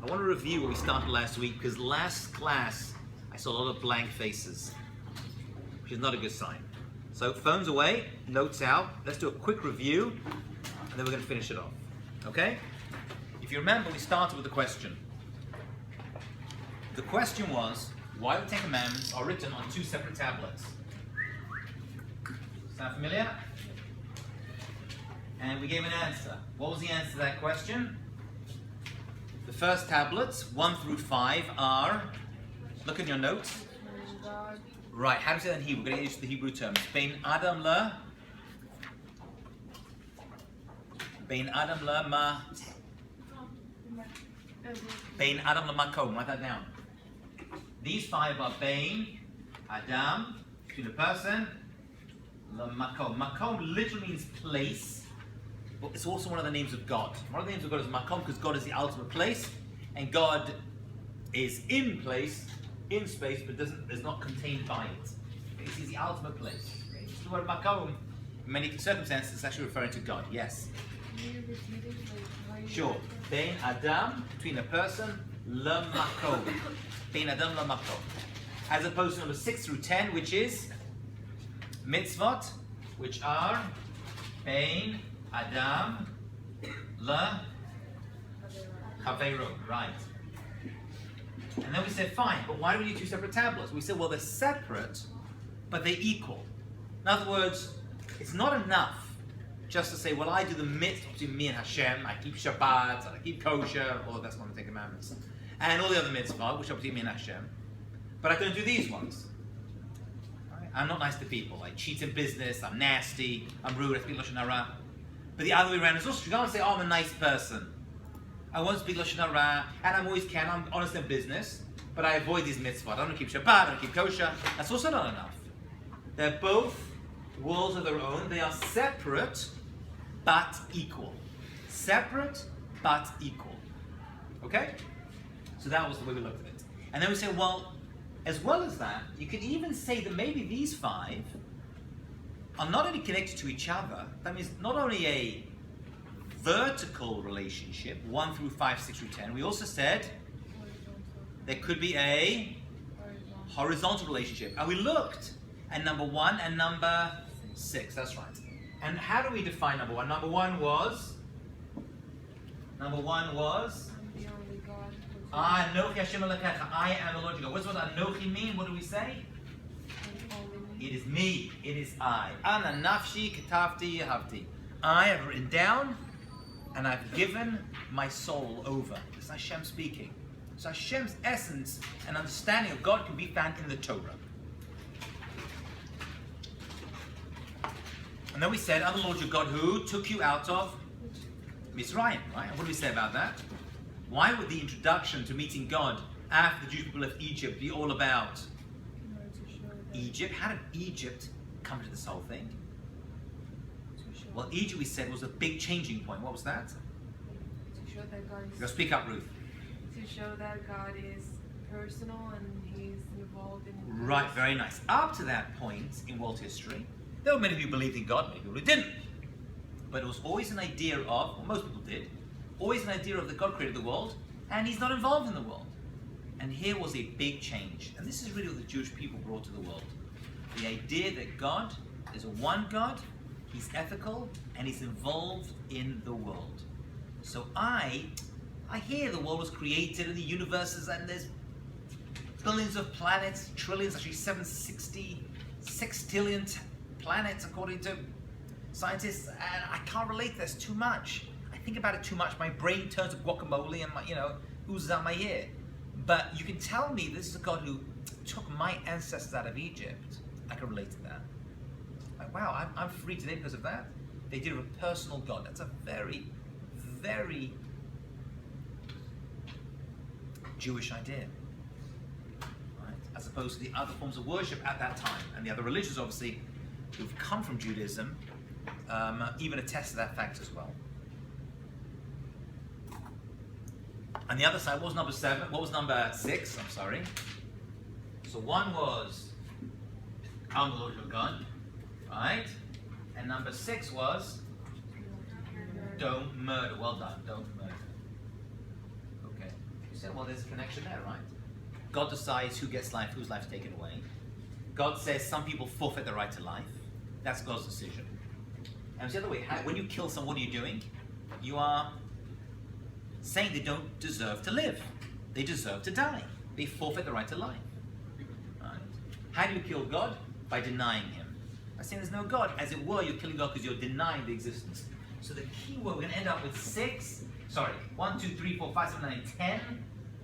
I want to review what we started last week, because last class I saw a lot of blank faces, which is not a good sign. So phones away, notes out. Let's do a quick review, and then we're going to finish it off. Okay? If you remember, we started with a question. The question was, why the Ten Commandments are written on 2 separate tablets? Sound familiar? And we gave an answer. What was the answer to that question? The first tablets, 1 through 5, are, look in your notes. Right, how do you say that in Hebrew? We're going to get used to the Hebrew terms. Bein Adam la ma. Bein Adam la makom. Write that down. These 5 are Bein Adam, between a person, la makom. Makom literally means place. But it's also one of the names of God. One of the names of God is Makom, because God is the ultimate place, and God is in place, in space, but is not contained by it. Okay? He's the ultimate place. Okay? It's the word Makom. In many circumstances, it's actually referring to God. Yes. Can you repeat it? Sure. Bein Adam, between a person, la makom. Bein Adam la makom. As opposed to number 6 through 10, which is mitzvot, which are Bein Adam la Chaveiro, right. And then we said, fine, but why do we need 2 separate tablets? We said, well, they're separate, but they're equal. In other words, it's not enough just to say, well, I do the mitzvah between me and Hashem, I keep Shabbat, and I keep kosher, all of that's one of the 10 commandments, and all the other mitzvah, which are between me and Hashem, but I couldn't do these ones. Right? I'm not nice to people. I cheat in business, I'm nasty, I'm rude, I speak Lashon Hara. But the other way around is also, you can't say, oh, I'm a nice person. I won't speak Lashon Hara, and I'm honest in business, but I avoid these mitzvot. I don't keep Shabbat, I don't keep kosher. That's also not enough. They're both worlds of their own. They are separate, but equal. Separate, but equal. Okay? So that was the way we looked at it. And then we say, well, as well as that, you could even say that maybe these 5 are not only connected to each other, that means not only a vertical relationship, 1 through 5, 6 through 10, we also said there could be a horizontal relationship. And we looked at number 1 and number 6, that's right. And how do we define number 1? Number one was Anochi Hashem Elokecha, I am the Lord your God. What does Anochi mean? What do we say? It is me. It is I. Ana nafshi ketavti yehavti. I have written down, and I've given my soul over. This is Hashem speaking. So Hashem's essence and understanding of God can be found in the Torah. And then we said, I'm the Lord your God who took you out of Mizraim, right? And what do we say about that? Why would the introduction to meeting God after the Jewish people left Egypt be all about Egypt? How did Egypt come to this whole thing? Well, Egypt, we said, was a big changing point. What was that? To show that God is. Go speak up, Ruth. To show that God is personal and He's involved in. Right, very nice. Up to that point in world history, there were many people who believed in God, many people who didn't. But it was always an idea of, well, most people did, always an idea of that God created the world and He's not involved in the world. And here was a big change. And this is really what the Jewish people brought to the world. The idea that God is a one God, He's ethical, and He's involved in the world. So I hear the world was created and the universe is, and there's billions of planets, trillions, actually 766 sextillion planets according to scientists, and I can't relate to this too much. I think about it too much. My brain turns to guacamole and oozes out my ear. But you can tell me this is a God who took my ancestors out of Egypt. I can relate to that. Like, wow, I'm free today because of that. They did a personal God. That's a very, very Jewish idea, right? As opposed to the other forms of worship at that time. And the other religions, obviously, who've come from Judaism, even attest to that fact as well. On the other side, what was number 7? What was number 6? I'm sorry. So 1 was, I'm the Lord your God, right? And number 6 was, don't murder. Well done, don't murder. Okay. say, well, there's a connection there, right? God decides who gets life, whose life's taken away. God says some people forfeit the right to life. That's God's decision. And it's the other way. When you kill someone, what are you doing? You are saying they don't deserve to live. They deserve to die. They forfeit the right to life. Right? How do you kill God? By denying him. By saying there's no God. As it were, you're killing God because you're denying the existence. So the key word, we're going to end up with 1, 2, 3, 4, 5, 7, 9, 10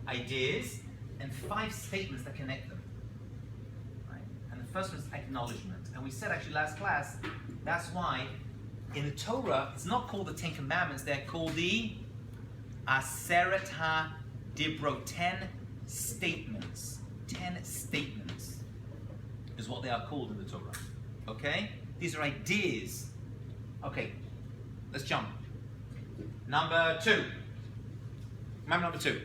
ideas and 5 statements that connect them. Right? And the first one is acknowledgement. And we said actually last class, that's why in the Torah, it's not called the 10 Commandments, they're called the Aseret HaDibrot, 10 statements. 10 statements is what they are called in the Torah. Okay? These are ideas. Okay, let's jump. Number 2. Commandment number 2.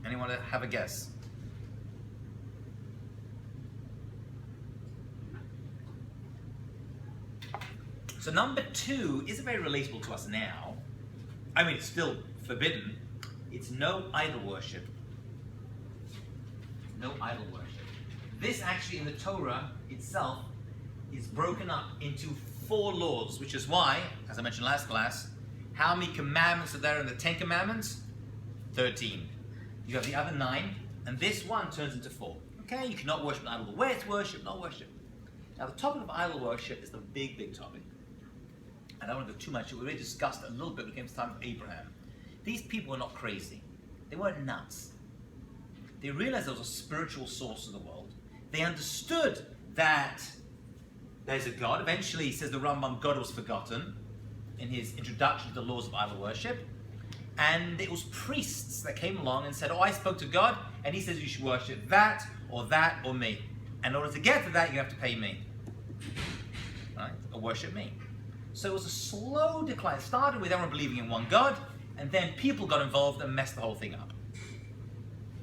Anyone have a guess? So number 2 isn't very relatable to us now. I mean, it's still forbidden. It's no idol worship. No idol worship. This actually in the Torah itself is broken up into 4 laws, which is why, as I mentioned last class, how many commandments are there in the 10 Commandments? 13. You have the other 9, and this one turns into 4. Okay, you cannot worship an idol. Where it's worship, not worship. Now, the topic of idol worship is the big, big topic. I don't want to go too much. We already discussed it a little bit when it came to the time of Abraham. These people were not crazy. They weren't nuts. They realized there was a spiritual source of the world. They understood that there's a God. Eventually, says the Rambam, God was forgotten in his introduction to the laws of idol worship. And it was priests that came along and said, oh, I spoke to God, and he says you should worship that or me. And in order to get to that, you have to pay me. Right? Or worship me. So it was a slow decline. It started with everyone believing in one God, and then people got involved and messed the whole thing up.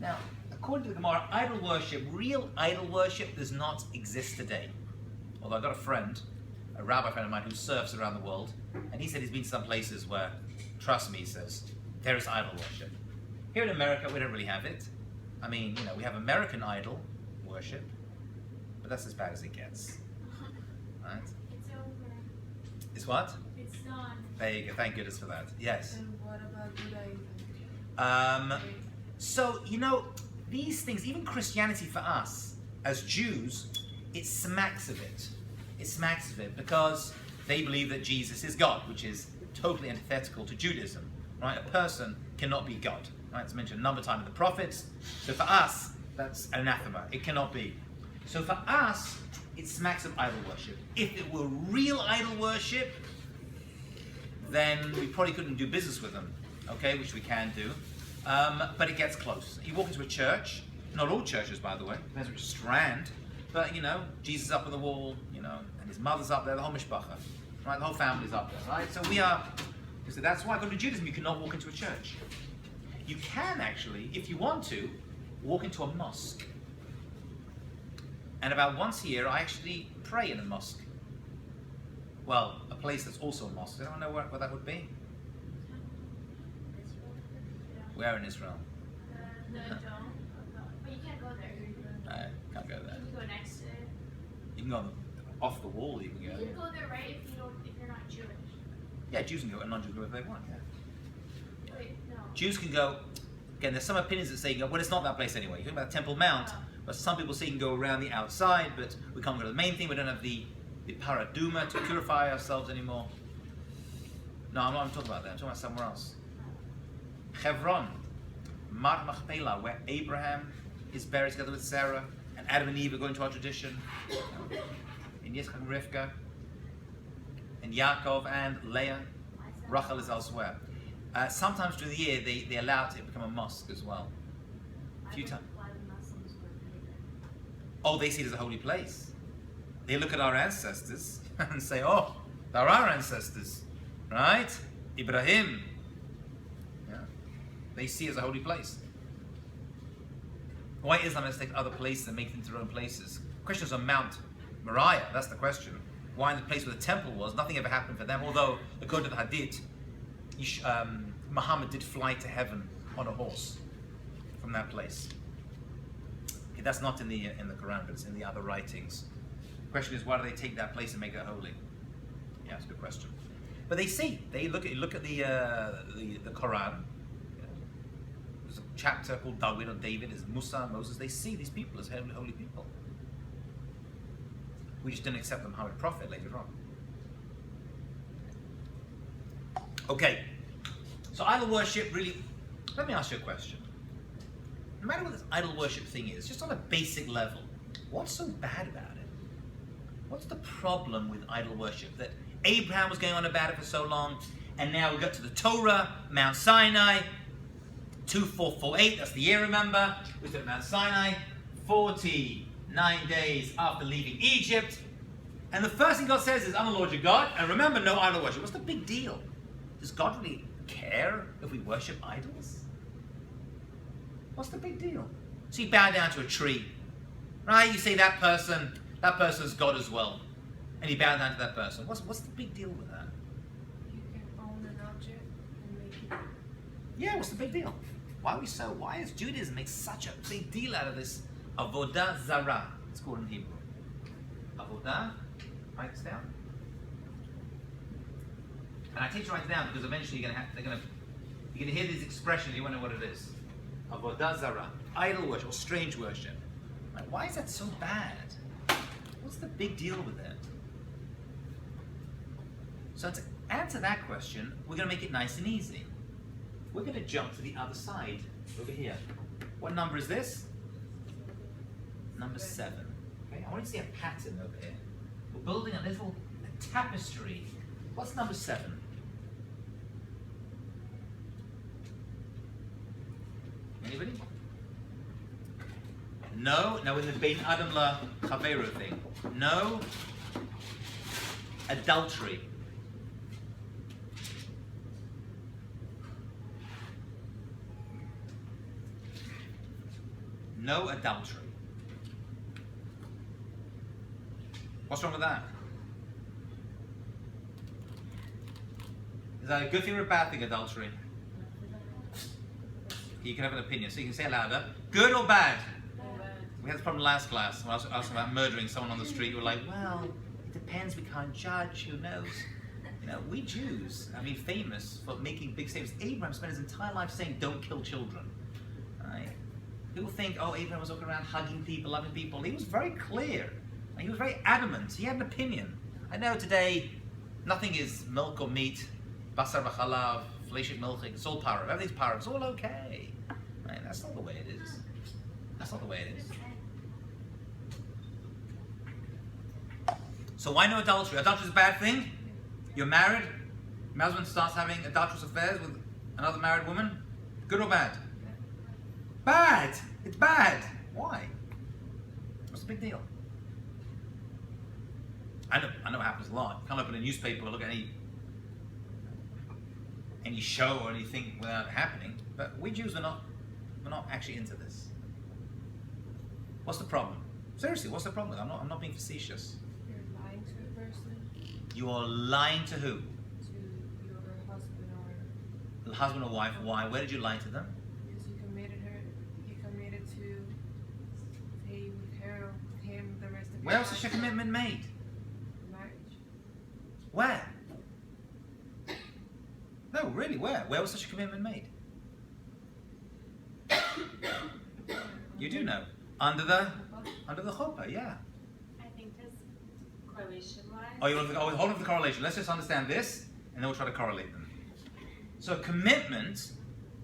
Now, according to the Gemara, idol worship, real idol worship, does not exist today. Although I've got a friend, a rabbi friend of mine, who surfs around the world, and he said he's been to some places where, trust me, he says, there is idol worship. Here in America, we don't really have it. I mean, we have American idol worship, but that's as bad as it gets. Right? It's over. It's what? It's done. There you go. Thank goodness for that. Yes. And what about Judaism? So, these things, even Christianity for us, as Jews, it smacks of it. It smacks of it because they believe that Jesus is God, which is totally antithetical to Judaism. Right? A person cannot be God. Right? It's mentioned a number of times in the prophets. So for us, that's anathema. It cannot be. So for us, it smacks of idol worship. If it were real idol worship, then we probably couldn't do business with them, okay, which we can do. But it gets close. You walk into a church, not all churches, by the way, depends which strand, but Jesus up on the wall, and his mother's up there, the whole mishpacha, right? The whole family's up there, right? So so that's why, according to Judaism, you cannot walk into a church. You can actually, if you want to, walk into a mosque. And about once a year, I actually pray in a mosque. Well, a place that's also a mosque. I don't know where that would be. Where in Israel? The dome. But you can't go there. I can't go there. You can go next to it. You can go off the wall. You can You go. can go there, right? If you're not Jewish. Yeah, Jews can go and non-Jews can go if they want. Yeah. Wait, no. Jews can go. Again, there's some opinions that say you can go. Well, it's not that place anyway. You're talking about Temple Mount, but some people say you can go around the outside. But we can't go to the main thing. We don't have the paraduma to purify ourselves anymore. No, I'm not talking about that. I'm talking about somewhere else. Hebron, Mar Machpelah, where Abraham is buried together with Sarah, and Adam and Eve are going to our tradition. In Yitzchak and Rivka, and Yaakov and Leah. Rachel is elsewhere. Sometimes during the year, they allow it to become a mosque as well. A few times. Oh, they see it as a holy place. They look at our ancestors and say, oh, they're our ancestors, right? Ibrahim. Yeah. They see it as a holy place. Why Islam has taken other places and make them into their own places? Questions on Mount Moriah, that's the question. Why in the place where the temple was, nothing ever happened for them, although according to the Hadith, Muhammad did fly to heaven on a horse from that place. Okay, that's not in the Quran, but it's in the other writings. The question is, why do they take that place and make it holy? Yeah, it's a good question. But they look at the Quran. There's a chapter called David or David, is Musa, Moses. They see these people as holy people. We just didn't accept them how a prophet later on. Okay, so idol worship really, let me ask you a question. No matter what this idol worship thing is, just on a basic level, what's so bad about it? What's the problem with idol worship? That Abraham was going on about it for so long, and now we got to the Torah, Mount Sinai, 2448, that's the year, remember? We was at Mount Sinai, 49 days after leaving Egypt, and the first thing God says is, I'm the Lord your God, and remember, no idol worship. What's the big deal? Does God really care if we worship idols? What's the big deal? So you bow down to a tree, right? You say that person's God as well, and you bow down to that person. What's the big deal with that? You can own an object and make it. Yeah, what's the big deal? Why is Judaism make such a big deal out of this avodah zarah? It's called in Hebrew. Avodah, write this down. And I teach you to write it down because eventually you're gonna hear these expressions. You won't know what it is. Avodah zarah, idol worship or strange worship. Like, why is that so bad? What's the big deal with it? So to answer that question, we're going to make it nice and easy. We're going to jump to the other side over here. What number is this? Number 7. Okay, I want you to see a pattern over here. We're building a little tapestry. What's number 7? Anybody? No, now in the Bein Adam La Chaveru thing. No adultery. No adultery. What's wrong with that? Is that a good thing or a bad thing, adultery? You can have an opinion, so you can say it louder. Good or bad? We had this problem last class when I was asking about murdering someone on the street. You were like, well, it depends, we can't judge, who knows? You know, we Jews, famous for making big statements. Abraham spent his entire life saying, don't kill children. Right? People think, oh, Abraham was walking around hugging people, loving people. He was very clear. He was very adamant. He had an opinion. I know today, nothing is milk or meat, basar v'chalav, fleshik milchik, it's all para. Everything's para. It's all okay. Right? That's not the way it is. That's not the way it is. So why no adultery? Adultery is a bad thing? You're married, your husband starts having adulterous affairs with another married woman? Good or bad? Bad! It's bad! Why? What's the big deal? I know it happens a lot. You can't open a newspaper or look at any show or anything without it happening. But we Jews we're not actually into this. What's the problem? Seriously, what's the problem? I'm not being facetious. You're lying to a person. You are lying to who? To your husband or. Husband or wife. Why? Where did you lie to them? Because you committed to stay with him the rest of your Where was life. such a commitment made? Marriage. Where? No, really, where? Where was such a commitment made? You do know. Under the chuppah, yeah. I think this correlation-wise. Oh, you want to hold on to the correlation. Let's just understand this, and then we'll try to correlate them. So a commitment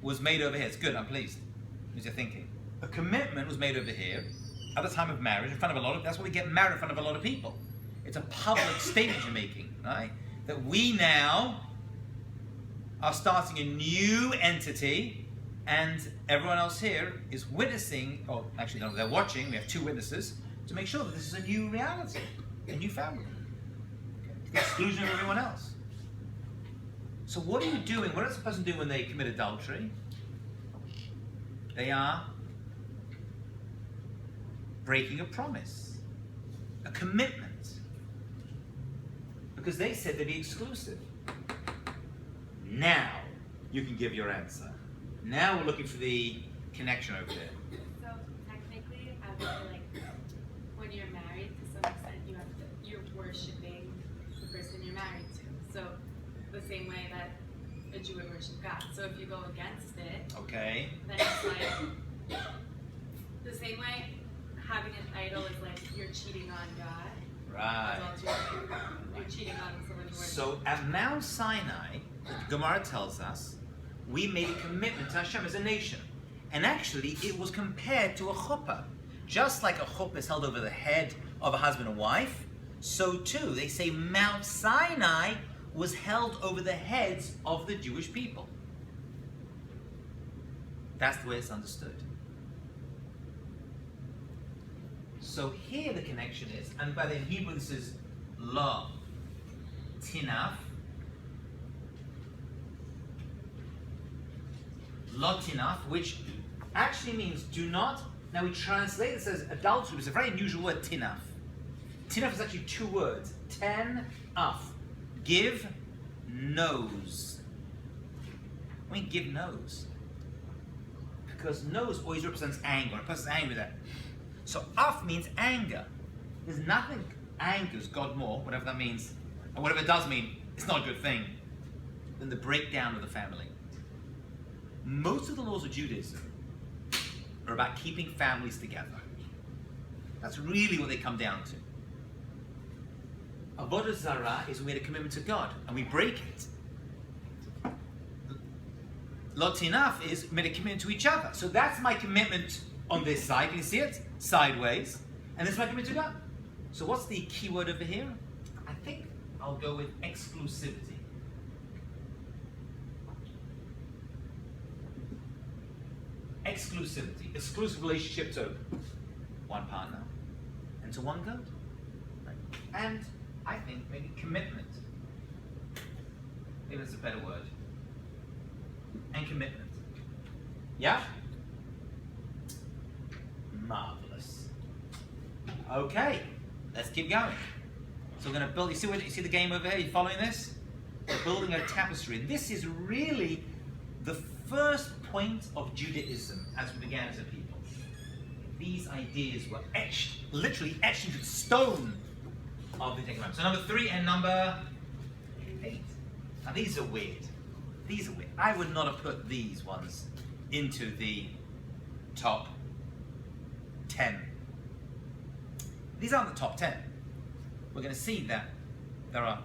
was made over here. It's good, I'm pleased. As you're thinking. A commitment was made over here at the time of marriage in front of a lot of, that's why we get married in front of a lot of people. It's a public statement you're making, right? That we now are starting a new entity, and everyone else here is witnessing, or actually no, they're watching, we have 2 witnesses, to make sure that this is a new reality, a new family. To the exclusion of everyone else. So what are you doing? What does a person do when they commit adultery? They are breaking a promise, a commitment. Because they said they'd be exclusive. Now you can give your answer. Now we're looking for the connection over there. So technically, I would feel like when you're married, to some extent, you're worshiping the person you're married to. So the same way that a Jew would worship God. So if you go against it, Okay. then it's like the same way having an idol is like you're cheating on God. Right. You're cheating on someone you worship. So at Mount Sinai, the Gemara tells us, we made a commitment to Hashem as a nation. And actually, it was compared to a chuppah. Just like a chuppah is held over the head of a husband and wife, so too, they say Mount Sinai was held over the heads of the Jewish people. That's the way it's understood. So here the connection is, and by the in Hebrew this is la tinaf. La tinaf, which actually means do not. Now we translate this as adultery, it's a very unusual word, tinaf. Tinaf is actually two words. Ten af. Give nose. I mean give nose. Because nose always represents anger. When a person's angry with that. So af means anger. There's nothing angers God more, whatever that means, and whatever it does mean, it's not a good thing, than the breakdown of the family. Most of the laws of Judaism are about keeping families together. That's really what they come down to. Avodah Zarah is we made a commitment to God, and we break it. Lo tinaf is made a commitment to each other. So that's my commitment on this side. Can you see it? Sideways. And this is my commitment to God. So what's the key word over here? I think I'll go with exclusivity. Exclusivity. Exclusive relationship to one partner and to one God. Right. And I think maybe commitment. Maybe that's a better word. And commitment. Yeah? Marvelous. Okay, let's keep going. So we're going to build. You see the game over here? You following this? We're building a tapestry. And this is really the first point of Judaism as we began as a people. These ideas were etched, literally etched into the stone of the Ten Commandments. So number 3 and number 8. Now these are weird. These are weird. I would not have put these ones into the top 10. These aren't the top 10. We're going to see that there are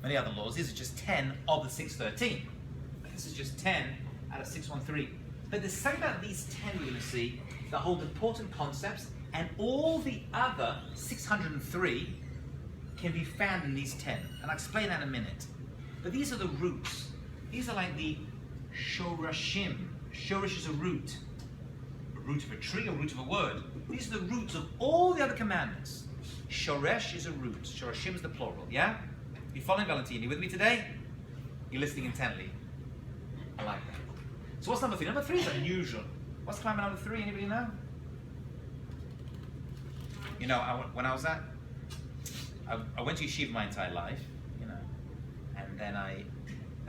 many other laws. These are just 10 of the 613. This is just 10 out of 613. But there's something about these 10 we're going to see that hold important concepts, and all the other 603 can be found in these 10. And I'll explain that in a minute. But these are the roots. These are like the shorashim. Shorash is a root. A root of a tree, a root of a word. These are the roots of all the other commandments. Shoresh is a root. Shorashim is the plural, yeah? You following, Valentine? You with me today? You're listening intently. I like that. So what's number 3? Number 3 is unusual. What's commandment number 3? Anybody know? You know, when I was I went to yeshiva my entire life, you know, and then I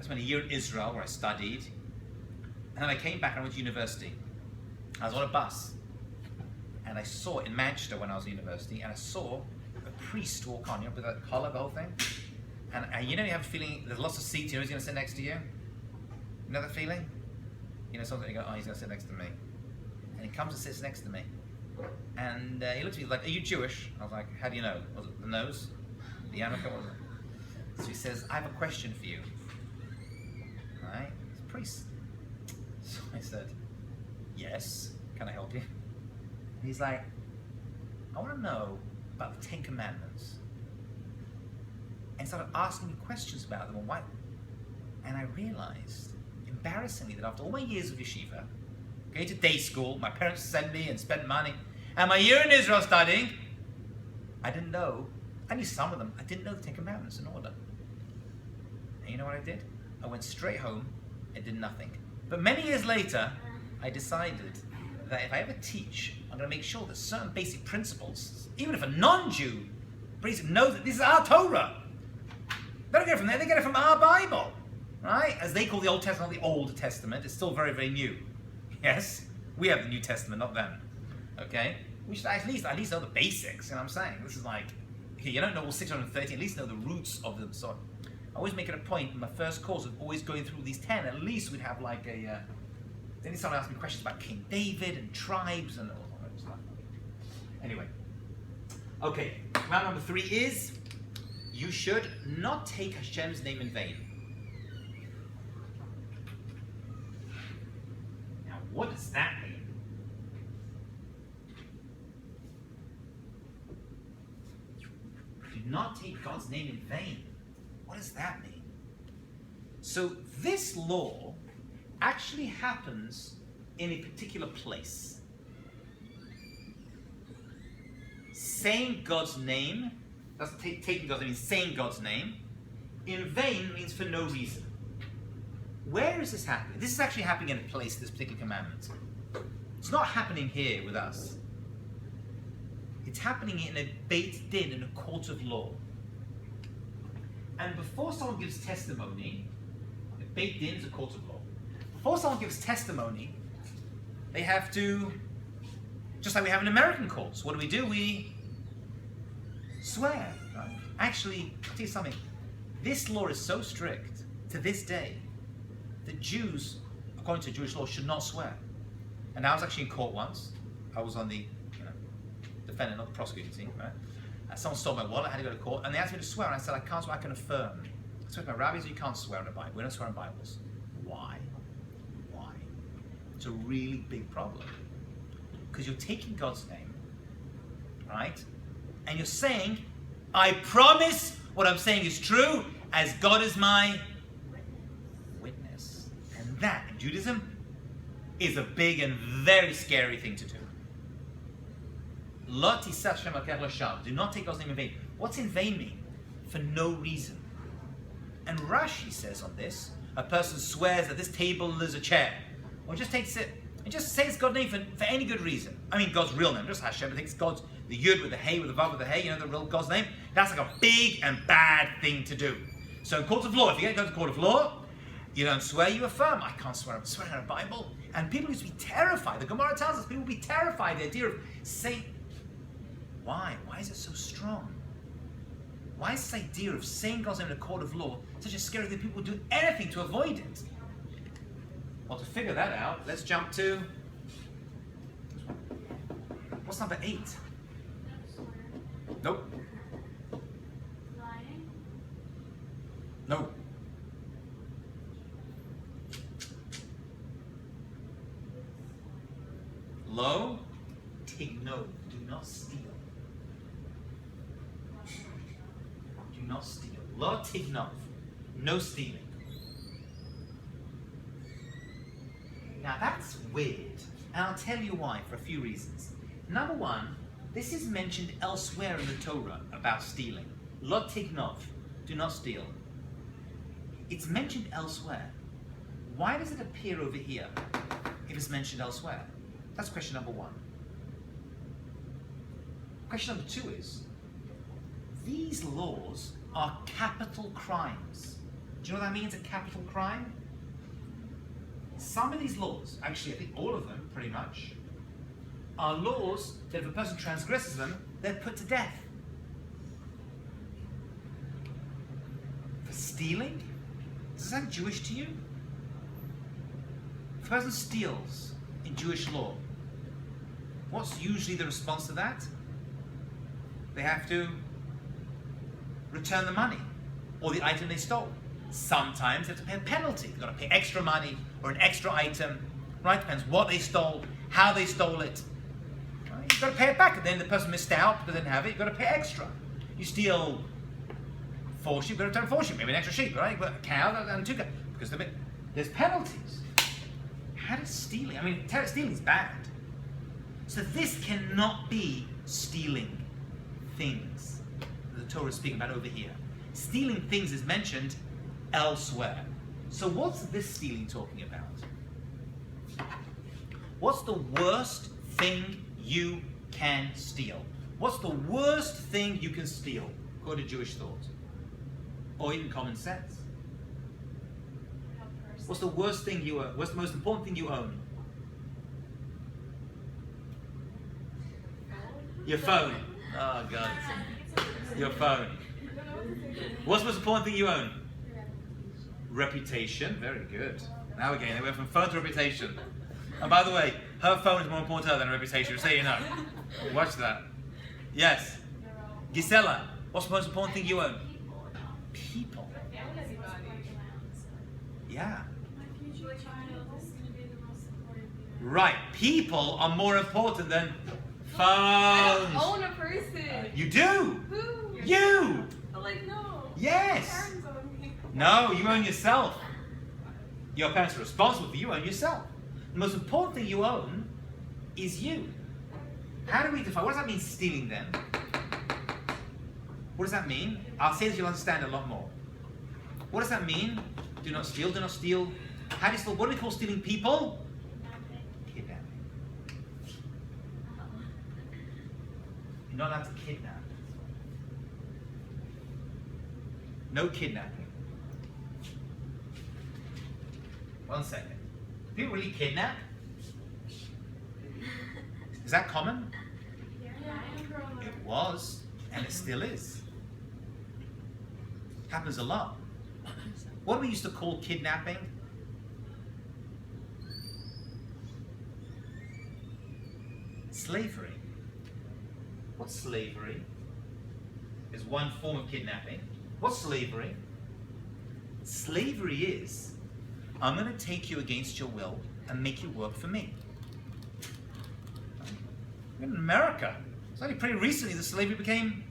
spent a year in Israel where I studied, and then I came back and I went to university. I was on a bus, and I saw in Manchester when I was at university, and I saw a priest walk on, you know, with a collar, the whole thing. And you know, you have a feeling there's lots of seats. You know who's going to sit next to you? You know that feeling? You know, something you go, oh, he's going to sit next to me. And he comes and sits next to me. And he looked at me like, are you Jewish? I was like, how do you know? Was it the nose? The yarmulke? Was it? So he says, I have a question for you. Right? He's a priest. So I said, yes, can I help you? And he's like, I want to know about the 10 Commandments. And started asking me questions about them and why. And I realized, embarrassingly, that after all my years of yeshiva, going to day school, my parents sent me and spent money, and my year in Israel studying, I didn't know. I knew some of them. I didn't know the 10 Commandments in order. And you know what I did? I went straight home and did nothing. But many years later, I decided that if I ever teach, I'm going to make sure that certain basic principles, even if a non-Jew knows that this is our Torah. They don't get it from there, they get it from our Bible. right? As they call the Old Testament the Old Testament, it's still very, very new. Yes? We have the New Testament, not them. Okay? We should at least know the basics, you know what I'm saying? This is like, okay, you don't know all 613, at least know the roots of them. So I always make it a point in my first course of always going through these 10, at least we'd have like a, then someone asked me questions about King David and tribes and all that stuff. Anyway. Okay, round number 3 is, you should not take Hashem's name in vain. Now, what does that mean? Do not take God's name in vain. What does that mean? So, this law actually happens in a particular place. Saying God's name, that's taking God's name, means saying God's name. In vain means for no reason. Where is this happening? This is actually happening in a place, this particular commandment. It's not happening here with us. It's happening in a Beit Din, in a court of law. And before someone gives testimony, a Beit Din is a court of law. Before someone gives testimony, they have to, just like we have in American courts, what do? We swear. Right? Actually, I'll tell you something. This law is so strict to this day that Jews, according to Jewish law, should not swear. And I was actually in court once. I was on the defendant, not the prosecuting team, right? Someone stole my wallet, I had to go to court, and they asked me to swear, and I said, I can't swear, I can affirm. I swear to my rabbis, you can't swear in the Bible. We don't swear in Bibles. Why? Why? It's a really big problem. Because you're taking God's name, right? And you're saying, I promise what I'm saying is true, as God is my witness. And that, in Judaism, is a big and very scary thing to do. Lo tisas Shem Elokech lasham. Do not take God's name in vain. What's in vain mean? For no reason. And Rashi says on this, a person swears that this table is a chair, or just takes it and just says God's name for any good reason. I mean God's real name, just Hashem. It takes God's, the Yud with the Hey, with the Vav with the Hey, the real God's name. That's like a big and bad thing to do. So in court of law, if you get to go to court of law, you don't swear, you affirm. I can't swear, I'm swearing on a Bible. And people used to be terrified. The Gemara tells us people would be terrified, the idea of saying, why? Why is it so strong? Why is this idea of saying God's name in a court of law such a scary thing? People would do anything to avoid it. Well, to figure that out, let's jump to, what's number 8? Nope. Lying. No. Lo tigno. Do not steal. Do not steal. Lo tignov. No stealing. Now that's weird. And I'll tell you why, for a few reasons. Number one, this is mentioned elsewhere in the Torah about stealing. Lo tignov. Do not steal. It's mentioned elsewhere. Why does it appear over here if it's mentioned elsewhere? That's question number one. Question number 2 is, these laws are capital crimes. Do you know what that means, a capital crime? Some of these laws, actually I think all of them pretty much, are laws that if a person transgresses them, they're put to death. For stealing? Does that sound Jewish to you? If a person steals in Jewish law, what's usually the response to that? They have to return the money or the item they stole. Sometimes they have to pay a penalty. They've got to pay extra money or an extra item, right? Depends what they stole, how they stole it. Right? You've got to pay it back. And then the person missed out because they didn't have it, you've got to pay extra. You steal 4 sheep, you've got to return 4 sheep, maybe an extra sheep, right? You've got a cow and 2 cows. Because there's penalties. How does stealing, I mean, stealing is bad. So this cannot be stealing things the Torah is speaking about over here. Stealing things is mentioned elsewhere. So what's this stealing talking about? What's the worst thing you can steal? What's the worst thing you can steal, according to Jewish thought? Or even common sense? What's the worst thing you own? What's the most important thing you own? Your phone. Oh God. Your phone. What's the most important thing you own? Reputation. Very good. Now again, they went from phone to reputation. And by the way, her phone is more important to her than her reputation, so you know. Watch that. Yes. Gisela, what's the most important thing you own? People. Yeah. My future child is going to be the most important thing. Right. People are more important than I phones. don't own a person. You do. Who? You. I'm like, no. Yes. My parents own me. No, you own yourself. Your parents are responsible for you, own yourself. The most important thing you own is you. How do we define, what does that mean, stealing them? What does that mean? I'll say this, you'll understand a lot more. What does that mean? Do not steal, do not steal. How do you steal? What do we call stealing people? Kidnapping. You're not allowed to kidnap. No kidnapping. 1 second. People really kidnap? Is that common? Yeah, I am growing up. It was, and it still is. Happens a lot. What do we used to call kidnapping? Slavery. What's slavery? Is one form of kidnapping. What's slavery? Slavery is, I'm going to take you against your will and make you work for me. In America, it's only pretty recently that slavery became,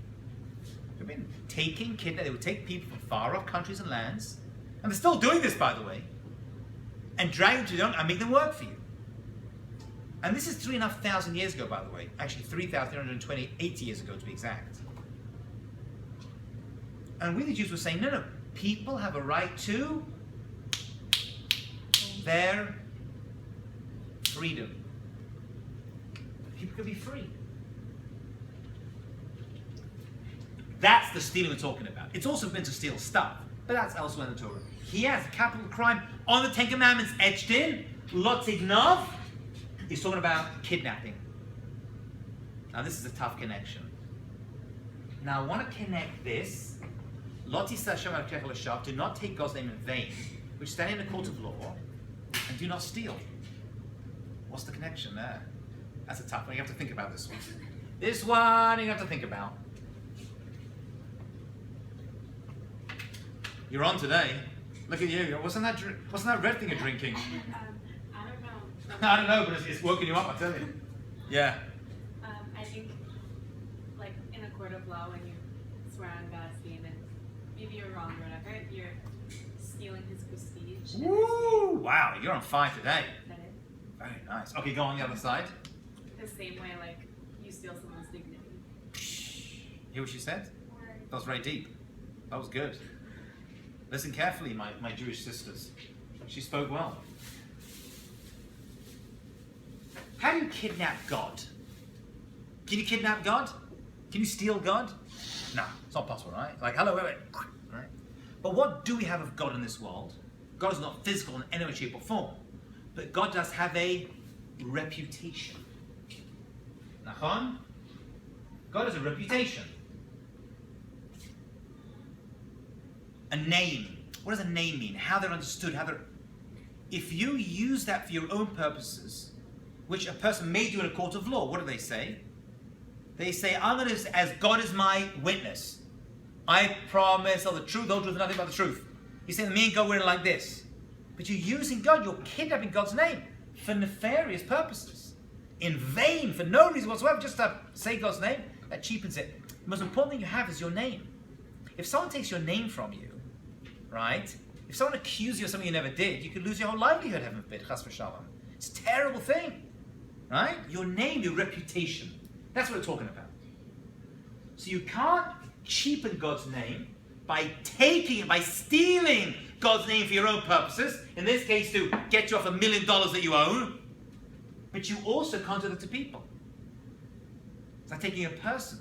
they've been taking, kidnapping, they would take people from far off countries and lands, and they're still doing this, by the way, and drag them to the own and make them work for you. And this is 3,500 years ago, by the way. Actually, 3,328 years ago, to be exact. And we, the Jews, were saying, no, no, people have a right to their freedom. People can be free. That's the stealing we're talking about. It's also been to steal stuff, but that's elsewhere in the Torah. He has capital crime on the Ten Commandments etched in. Lot Ignov. He's talking about kidnapping. Now this is a tough connection. Now I want to connect this. Lot Yisashem al Kechel Hashav. Do not take God's name in vain, which stand in the court of law, and do not steal. What's the connection there? That's a tough one. You have to think about this one. This one you have to think about. You're on today. Look at you. What's that red thing you're drinking? I don't know. I don't know, but it's woken you up, I tell you. Yeah. I think, like in a court of law, when you swear on God's name and maybe you're wrong or whatever, you're stealing His prestige. Woo! Wow, you're on fire today. Is that it? Very nice. Okay, go on the other side. The same way, like you steal someone's dignity. Hear what she said? That was very deep. That was good. Listen carefully, my Jewish sisters. She spoke well. How do you kidnap God? Can you kidnap God? Can you steal God? No, it's not possible, right? Like, hello, wait. Right? But what do we have of God in this world? God is not physical in any way, shape, or form. But God does have a reputation. Nachon? God has a reputation. A name. What does a name mean? How they're understood, how they're... If you use that for your own purposes, which a person may do in a court of law, what do they say? They say, I'm going to, as God is my witness, I promise all the truth, the whole truth, and nothing but the truth. You're saying, me and God, we're in like this. But you're using God, you're kidnapping God's name for nefarious purposes. In vain, for no reason whatsoever, just to say God's name, that cheapens it. The most important thing you have is your name. If someone takes your name from you, right? If someone accuses you of something you never did, you could lose your whole livelihood, heaven forbid, chas v'shalom. It's a terrible thing, right? Your name, your reputation. That's what we're talking about. So you can't cheapen God's name by taking it, by stealing God's name for your own purposes. In this case, to get you off $1 million that you own. But you also can't do that to people. It's like taking a person.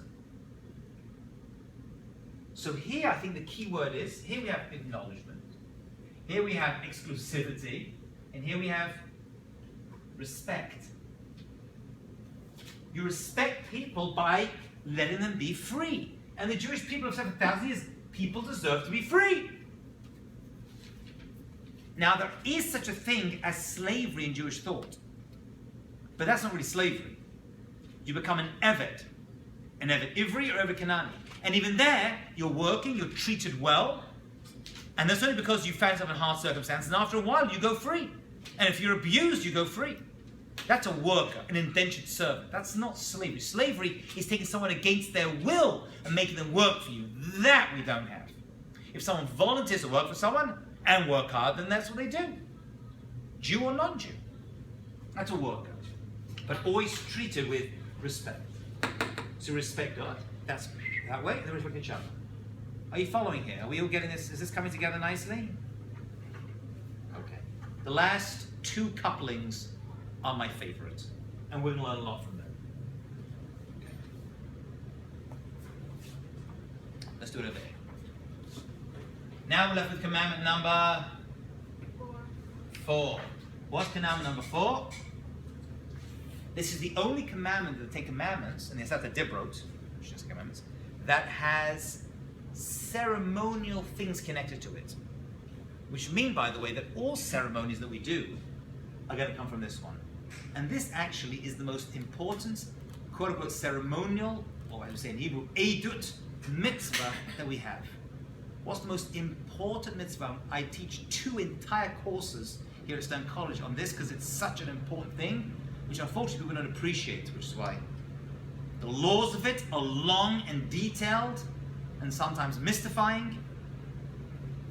So here, I think the key word is, here we have acknowledgement. Here we have exclusivity, and here we have respect. You respect people by letting them be free. And the Jewish people have said for thousands of years, people deserve to be free. Now, there is such a thing as slavery in Jewish thought. But that's not really slavery. You become an Eved Ivri or Eved Kanani. And even there, you're working, you're treated well. And that's only because you found yourself in hard circumstances. And after a while, you go free. And if you're abused, you go free. That's a worker, an indentured servant. That's not slavery. Slavery is taking someone against their will and making them work for you. That we don't have. If someone volunteers to work for someone and work hard, then that's what they do. Jew or non-Jew. That's a worker. But always treated with respect. So respect God. That's that way, and then respect each other. Are you following here? Are we all getting this? Is this coming together nicely? Okay. The last two couplings are my favorite, and we're going to learn a lot from them. Okay. Let's do it over here. Now we're left with commandment number 4. What's commandment number 4? This is the only commandment of the Ten Commandments, and the Asata Dibrot, which is commandments, that has ceremonial things connected to it. Which mean, by the way, that all ceremonies that we do are going to come from this one. And this actually is the most important, quote-unquote, ceremonial, or I would say in Hebrew, Eidut mitzvah that we have. What's the most important mitzvah? I teach 2 entire courses here at Stone College on this because it's such an important thing, which unfortunately people don't appreciate, which is why the laws of it are long and detailed and sometimes mystifying.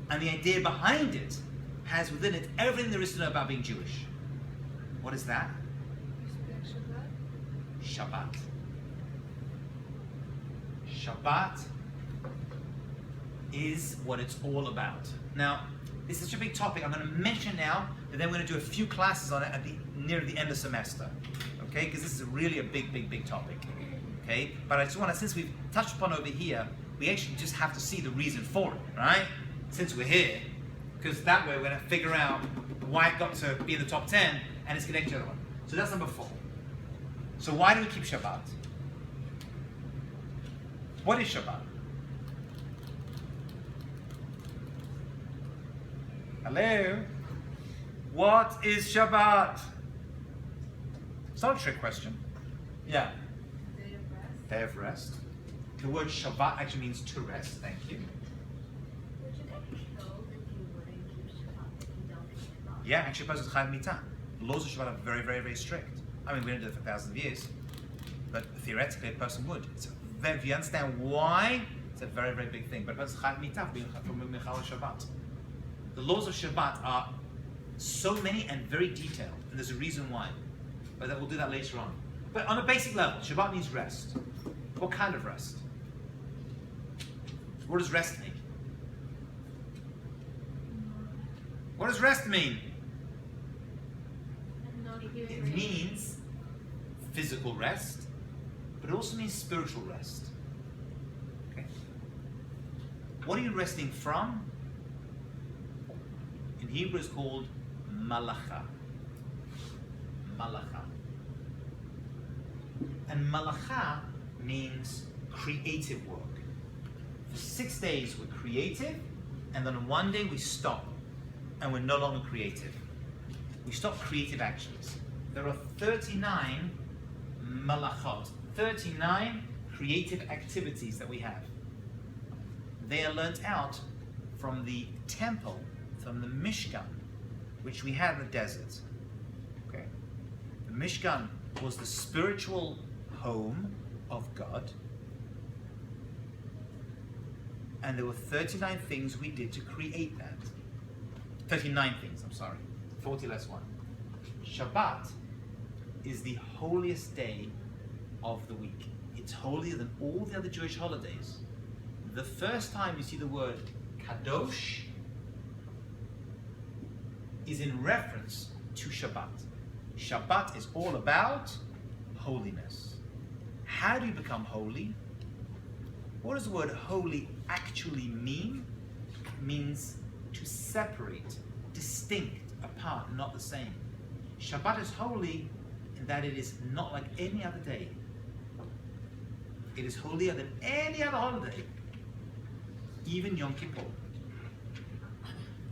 And the idea behind it has within it everything there is to know about being Jewish. What is that? Respect Shabbat. Shabbat. Shabbat is what it's all about. Now, this is such a big topic. I'm going to mention now, but then we're going to do a few classes on it at near the end of the semester. Okay? Because this is really a big, big, big topic. Okay? But I just want to, since we've touched upon over here, we actually just have to see the reason for it, right? Since we're here, because that way we're going to figure out why it got to be in the top 10 and it's connected to the other one. So that's number 4. So why do we keep Shabbat? What is Shabbat? Hello? What is Shabbat? It's not a trick question. Yeah. Day of rest. Day of rest. The word Shabbat actually means to rest. Thank you. Would you get killed if you wouldn't keep Shabbat, if you don't keep Shabbat? Yeah, actually, a person is Chayav Mitah. The laws of Shabbat are very, very, very strict. I mean, we don't do it for thousands of years, but theoretically, a person would. If you understand why, it's a very, very big thing. But a person is Chayav Mitah for Mechal Shabbat. The laws of Shabbat are so many and very detailed, and there's a reason why. But we'll do that later on. But on a basic level, Shabbat means rest. What kind of rest? What does rest mean? What does rest mean? It means physical rest, but it also means spiritual rest. Okay. What are you resting from? In Hebrew it's called malacha. Malacha. And malacha means creative work. For 6 days we're creative, and then on one day we stop, and we're no longer creative. We stop creative actions. There are 39 malachot, 39 creative activities that we have. They are learnt out from the temple, from the Mishkan, which we had in the desert. Okay. The Mishkan was the spiritual home of God. And there were 39 things we did to create that. 39 things, I'm sorry. 40 less 1. Shabbat is the holiest day of the week. It's holier than all the other Jewish holidays. The first time you see the word kadosh is in reference to Shabbat. Shabbat is all about holiness. How do you become holy? What does the word holy actually mean? It means to separate distinct, apart, not the same. Shabbat is holy in that it is not like any other day. It is holier than any other holiday, even Yom Kippur.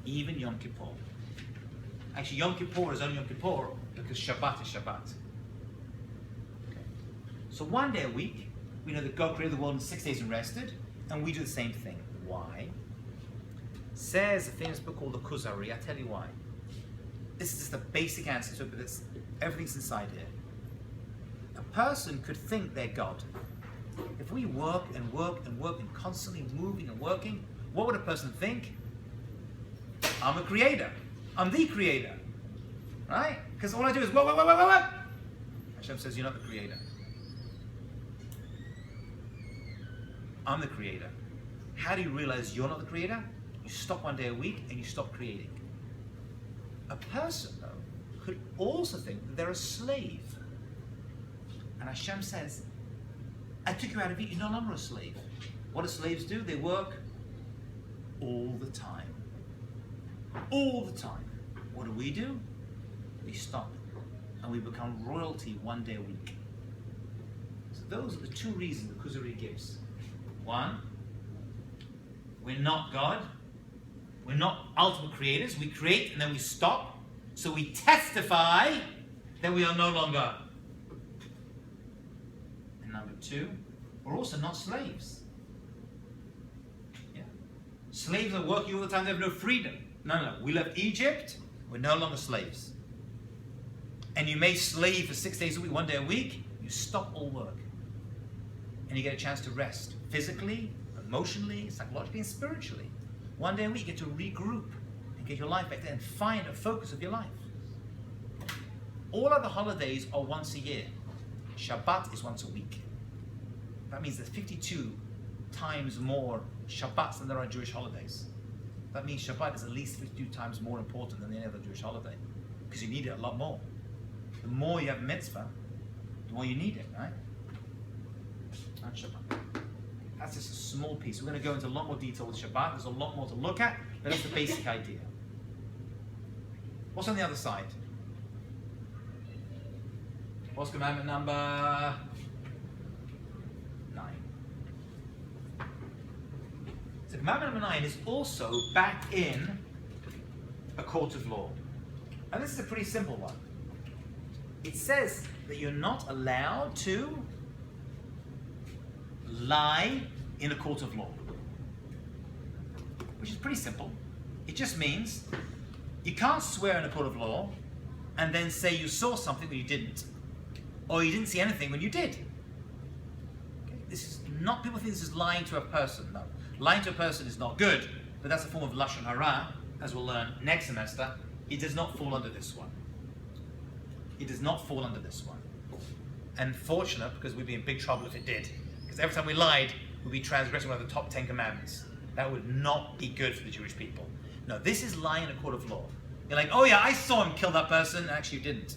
Even Yom Kippur. Actually, Yom Kippur is only Yom Kippur because Shabbat is Shabbat. Okay. So one day a week, we know that God created the world in 6 days and rested, and we do the same thing. Why? Says a famous book called the Kuzari. I'll tell you why. This is just the basic answer to it, but everything's inside here. A person could think they're God. If we work and work and work and constantly moving and working, what would a person think? I'm a creator. I'm the creator. Right? Because all I do is work. Hashem says, you're not the creator. I'm the creator. How do you realize you're not the creator? You stop one day a week and you stop creating. A person, though, could also think that they're a slave. And Hashem says, I took you out of it, you're no longer a slave. What do slaves do? They work all the time. All the time. What do? We stop and we become royalty one day a week. So those are the two reasons the Kuzari gives. One, we're not God. We're not ultimate creators. We create and then we stop. So we testify that we are no longer. And number two, we're also not slaves. Yeah. Slaves are working all the time, they have no freedom. No. We left Egypt, we're no longer slaves. And you may slave for 6 days a week, one day a week, you stop all work. And you get a chance to rest physically, emotionally, psychologically, and spiritually. One day a week, you get to regroup and get your life back there and find a focus of your life. All other holidays are once a year. Shabbat is once a week. That means there's 52 times more Shabbats than there are Jewish holidays. That means Shabbat is at least 52 times more important than any other Jewish holiday, because you need it a lot more. The more you have mitzvah, the more you need it, right? That's Shabbat. That's just a small piece. We're going to go into a lot more detail with Shabbat. There's a lot more to look at, but that's the basic idea. What's on the other side? What's commandment number 9? So commandment number 9 is also back in a court of law. And this is a pretty simple one. It says that you're not allowed to lie in a court of law. Which is pretty simple. It just means you can't swear in a court of law and then say you saw something when you didn't. Or you didn't see anything when you did. Okay? This is not, people think this is lying to a person. No. Lying to a person is not good, but that's a form of Lashon Hara, as we'll learn next semester. It does not fall under this one. It does not fall under this one. And fortunate, because we'd be in big trouble if it did. Because every time we lied, we'd be transgressing one of the top 10 commandments. That would not be good for the Jewish people. No, this is lying in a court of law. You're like, oh yeah, I saw him kill that person, and actually you didn't.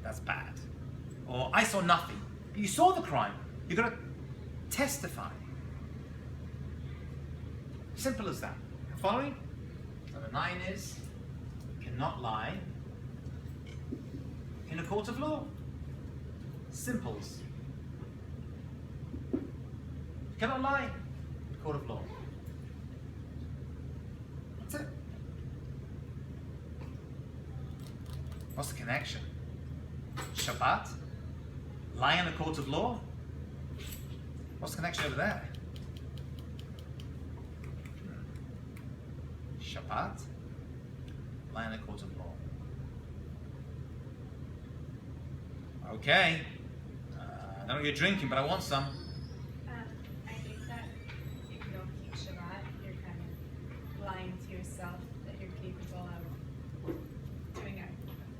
That's bad. Or I saw nothing. But you saw the crime. You've got to testify. Simple as that. Following? Number 9 is, you cannot lie in a court of law. Simples. You cannot lie in a court of law. That's it. What's the connection? Shabbat? Lie in a court of law? What's the connection over there? Shabbat? Lie in a court of law. Okay. I don't know if you're drinking, but I want some. I think that if you don't keep Shabbat, you're kind of lying to yourself that you're capable of doing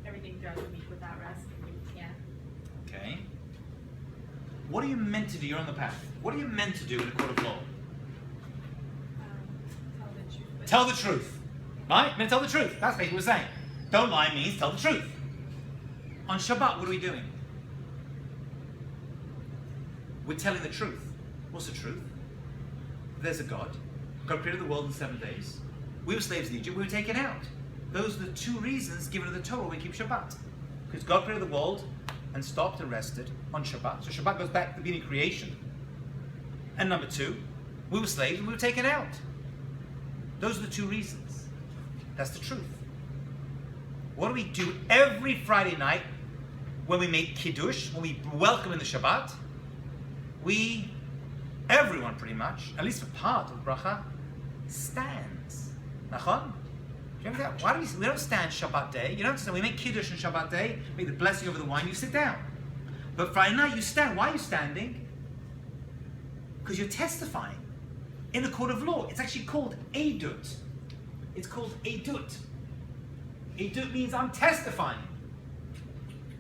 everything throughout the week without rest, and you can't. Okay. What are you meant to do? You're on the path. What are you meant to do in a court of law? Tell the truth. Tell the truth. Right? Meant to tell the truth. That's basically what we're saying. Don't lie means tell the truth. On Shabbat, what are we doing? We're telling the truth. What's the truth? There's a God. God created the world in 7 days. We were slaves in Egypt. We were taken out. Those are the two reasons given in the Torah we keep Shabbat. Because God created the world and stopped and rested on Shabbat. So Shabbat goes back to the beginning of creation. And number two, we were slaves and we were taken out. Those are the two reasons. That's the truth. What do we do every Friday night when we make Kiddush, when we welcome in the Shabbat? Everyone pretty much, at least for part of the bracha, stands. Nachon? Do you remember that? Why do we don't stand Shabbat day? You don't stand. We make Kiddush on Shabbat day, make the blessing over the wine, you sit down. But Friday night you stand. Why are you standing? Because you're testifying in the court of law. It's actually called Edut. It's called Edut. Edut means I'm testifying.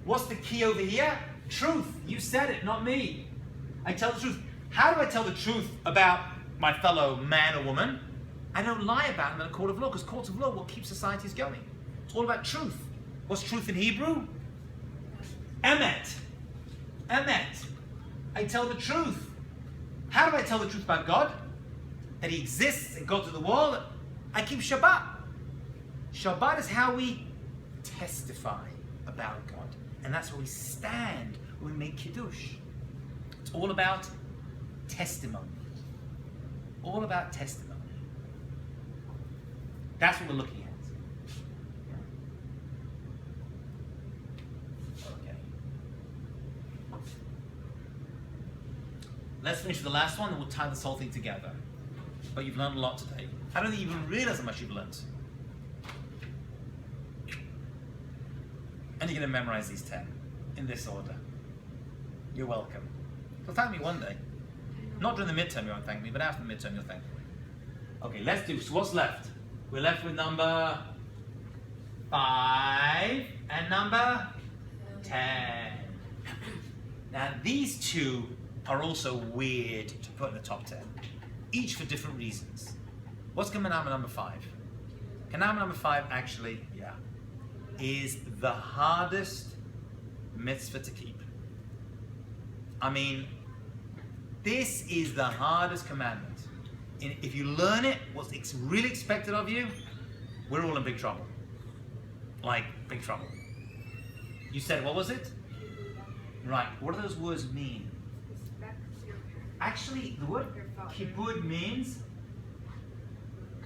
What's the key over here? Truth. You said it, not me. I tell the truth. How do I tell the truth about my fellow man or woman? I don't lie about them in a court of law, because courts of law are what keeps societies going. It's all about truth. What's truth in Hebrew? Emet. Emet. I tell the truth. How do I tell the truth about God? That He exists and goes to the wall. I keep Shabbat. Shabbat is how we testify about God. And that's where we stand when we make Kiddush. It's all about testimony. All about testimony. That's what we're looking at. Okay. Let's finish with the last one and we'll tie this whole thing together. But you've learned a lot today. I don't think you even realize how much you've learned. And you're going to memorize these 10 in this order. You're welcome. You'll thank me one day. Not during the midterm you won't thank me, but after the midterm you'll thank me. Okay, let's do, so what's left? We're left with number 5 and number 10. Now these two are also weird to put in the top 10. Each for different reasons. What's Kanama number 5? Kanama number 5 actually, is the hardest mitzvah to keep. I mean, this is the hardest commandment. And if you learn it, what's really expected of you, we're all in big trouble. Like, big trouble. You said, what was it? Right, what do those words mean? Respect your parents. Actually, the word Your father. kibbud means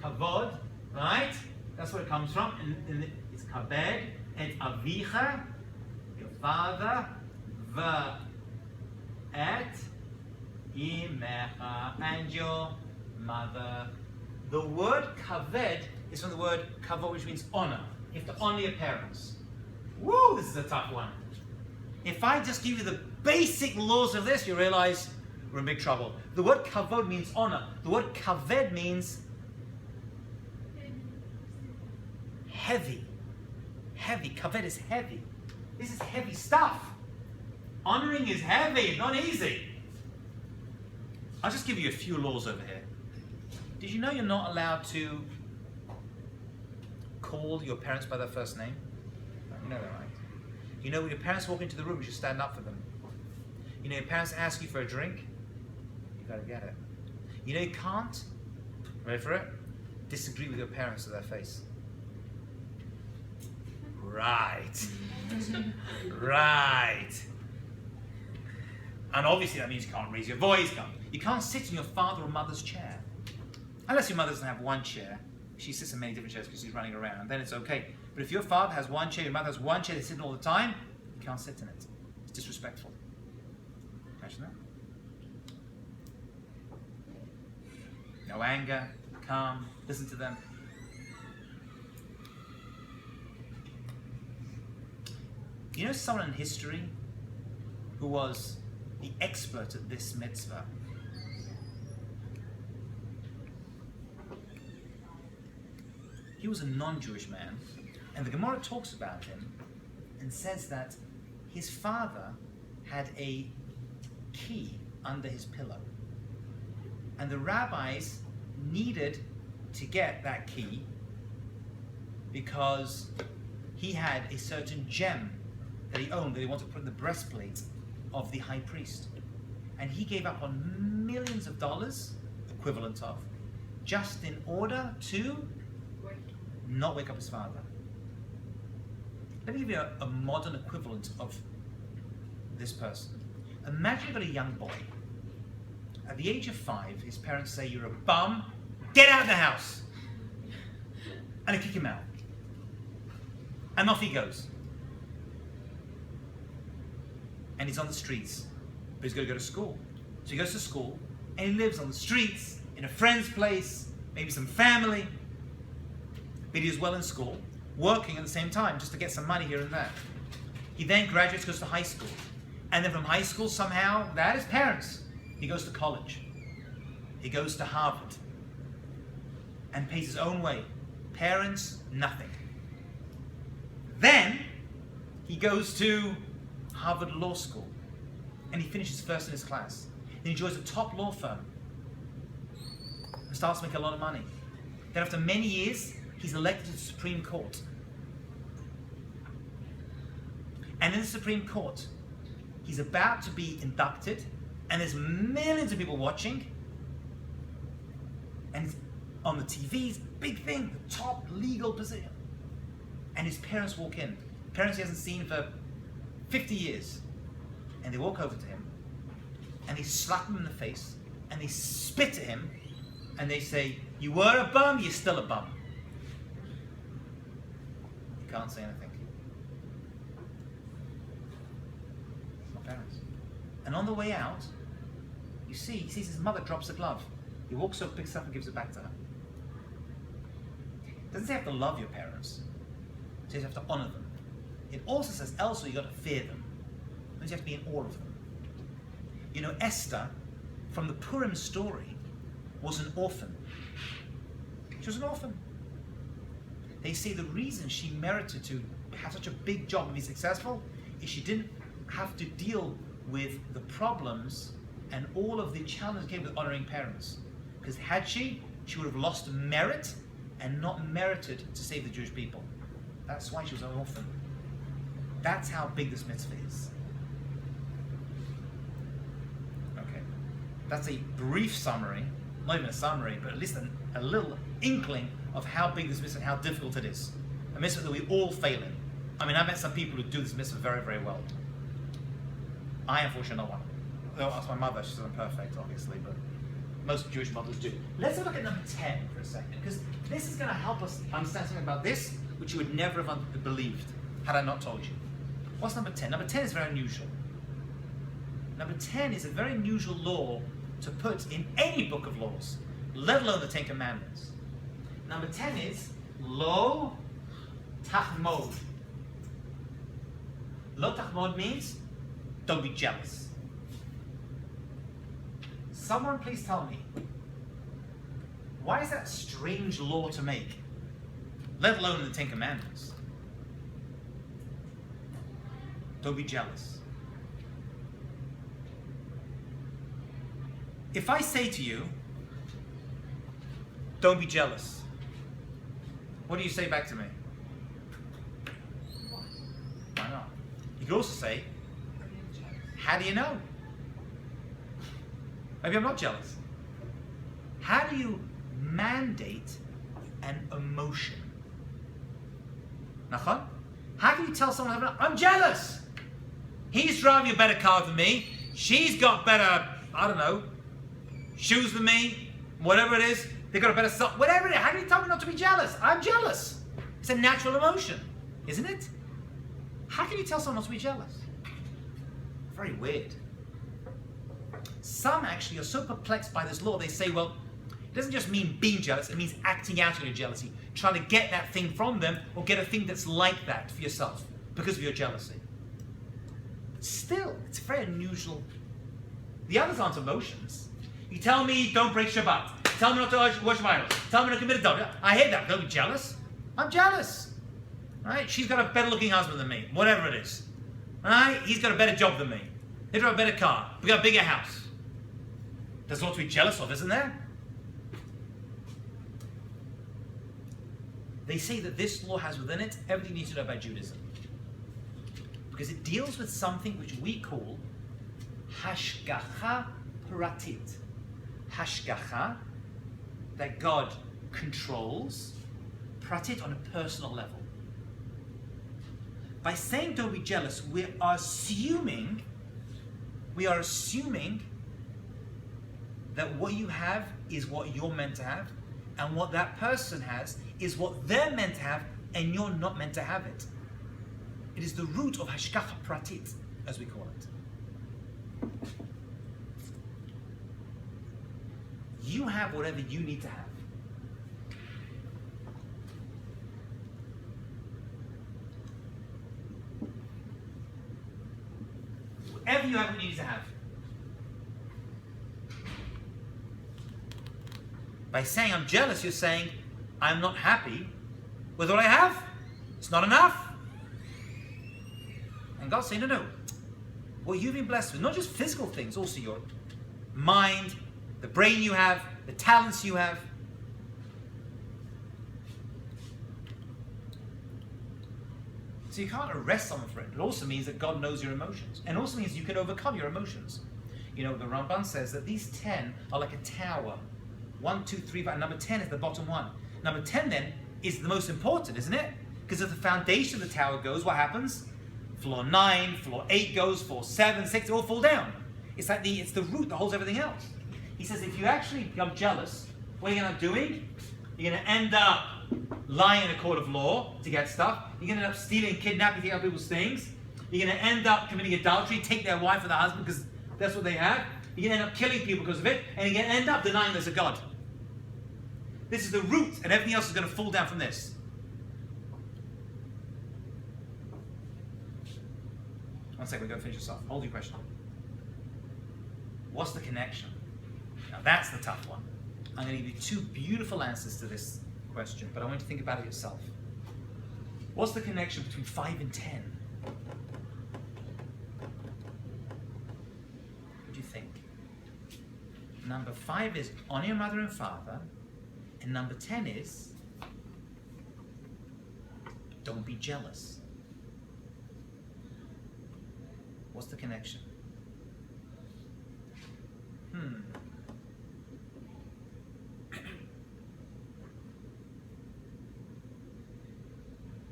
kavod, right? That's where it comes from. And it's kabed et avicha, your father, et imecha, and your mother. The word kaved is from the word kavod, which means honor. You have to honor your parents. Woo, this is a tough one. If I just give you the basic laws of this, you realize we're in big trouble. The word kavod means honor. The word kaved means heavy. Heavy. Kaved is heavy. This is heavy stuff. Honoring is heavy, not easy. I'll just give you a few laws over here. Did you know you're not allowed to call your parents by their first name? You know that, right? You know when your parents walk into the room, you should stand up for them. You know your parents ask you for a drink, you gotta get it. You know you can't, ready for it? Disagree with your parents to their face. Right. Right. And obviously that means you can't raise your voice. You can't sit in your father or mother's chair. Unless your mother doesn't have one chair. She sits in many different chairs because she's running around. Then it's okay. But if your father has one chair, your mother has one chair, they sit in all the time, you can't sit in it. It's disrespectful. Imagine that. No anger, calm, listen to them. You know someone in history who was the expert at this mitzvah? He was a non-Jewish man, and the Gemara talks about him and says that his father had a key under his pillow, and the rabbis needed to get that key because he had a certain gem that he owned that he wanted to put in the breastplate of the high priest, and he gave up on millions of dollars, equivalent of, just in order to not wake up his father. Let me give you a modern equivalent of this person. Imagine you've got a young boy. At the age of 5, his parents say, "You're a bum, get out of the house." And they kick him out. And off he goes. And he's on the streets, but he's got to go to school. So he goes to school, and he lives on the streets, in a friend's place, maybe some family. But he does well in school, working at the same time, just to get some money here and there. He then graduates, goes to high school. And then from high school, somehow, that his parents, he goes to college. He goes to Harvard. And pays his own way. Parents, nothing. Then, he goes to Harvard Law School. And he finishes first in his class. Then he joins a top law firm. And starts to make a lot of money. Then after many years, he's elected to the Supreme Court. And in the Supreme Court, he's about to be inducted, and there's millions of people watching. And he's on the TV's big thing, the top legal position. And his parents walk in. Parents he hasn't seen for 50 years. And they walk over to him, and they slap him in the face, and they spit at him, and they say, "You were a bum, you're still a bum." He can't say anything. It's my parents. And on the way out, he sees his mother drops a glove. He walks up, picks it up, and gives it back to her. It doesn't say you have to love your parents. It says you have to honor them. It also says elsewhere you got to fear them. It means you have to be in awe of them. You know, Esther, from the Purim story, was an orphan. She was an orphan. They say the reason she merited to have such a big job and be successful is she didn't have to deal with the problems and all of the challenges that came with honoring parents. Because had she would have lost merit and not merited to save the Jewish people. That's why she was an orphan. That's how big this mitzvah is. Okay. That's a brief summary, not even a summary, but at least a little inkling of how big this mitzvah and how difficult it is. A mitzvah that we all fail in. I mean, I met some people who do this mitzvah very, very well. I, unfortunately, not one. Though ask my mother, she's imperfect, obviously, but most Jewish mothers do. Let's have a look at number 10 for a second, because this is going to help us understand something about this, which you would never have believed had I not told you. What's number 10? Number 10 is very unusual. Number 10 is a very unusual law to put in any book of laws, let alone the 10 Commandments. Number 10 is Lo Tachmod. Lo Tachmod means don't be jealous. Someone please tell me, why is that a strange law to make, let alone in the 10 Commandments? Don't be jealous. If I say to you, don't be jealous, what do you say back to me? Why not? You could also say, how do you know? Maybe I'm not jealous. How do you mandate an emotion? Nachon? How can you tell someone, I'm jealous? He's driving a better car than me. She's got better, I don't know, shoes than me. Whatever it is. They've got a better sock. Whatever it is. How can you tell me not to be jealous? I'm jealous. It's a natural emotion, isn't it? How can you tell someone not to be jealous? Very weird. Some actually are so perplexed by this law, they say, well, it doesn't just mean being jealous, it means acting out on your jealousy, trying to get that thing from them, or get a thing that's like that for yourself, because of your jealousy. Still, it's very unusual. The others aren't emotions. You tell me don't break Shabbat, tell me not to worship idols, tell me not to commit adultery. I hear that, don't be jealous. I'm jealous. Right? She's got a better looking husband than me, whatever it is. Right? He's got a better job than me. They drive a better car, we got a bigger house. There's a lot to be jealous of, isn't there? They say that this law has within it everything you need to know about Judaism. Because it deals with something which we call hashgacha pratit. Hashgacha, that God controls, pratit on a personal level. By saying don't be jealous, we are assuming that what you have is what you're meant to have, and what that person has is what they're meant to have, and you're not meant to have it. It is the root of hashgacha pratit, as we call it. You have whatever you need to have. Whatever you have, what you need to have. By saying I'm jealous, you're saying I'm not happy with what I have. It's not enough. And God's saying, no. What you've been blessed with, not just physical things, also your mind, the brain you have, the talents you have. So you can't arrest someone for it. It also means that God knows your emotions. And also means you can overcome your emotions. You know, the Ramban says that these 10 are like a tower. 1, 2, 3, 5. Number 10 is the bottom one. Number 10 then is the most important, isn't it? Because if the foundation of the tower goes, what happens? Floor 9, floor 8 goes, floor 7, 6, they all fall down. It's like it's the root that holds everything else. He says if you actually become jealous, what are you going to end up doing? You're going to end up lying in a court of law to get stuff. You're going to end up stealing, kidnapping, taking out people's things. You're going to end up committing adultery, take their wife or their husband because that's what they have. You're going to end up killing people because of it, and you're going to end up denying there's a God. This is the root, and everything else is going to fall down from this. One second, we're going to finish this off. Hold your question. What's the connection? Now that's the tough one. I'm going to give you two beautiful answers to this question, but I want you to think about it yourself. What's the connection between 5 and 10? What do you think? Number 5 is honor your mother and father, and number 10 is don't be jealous. What's the connection?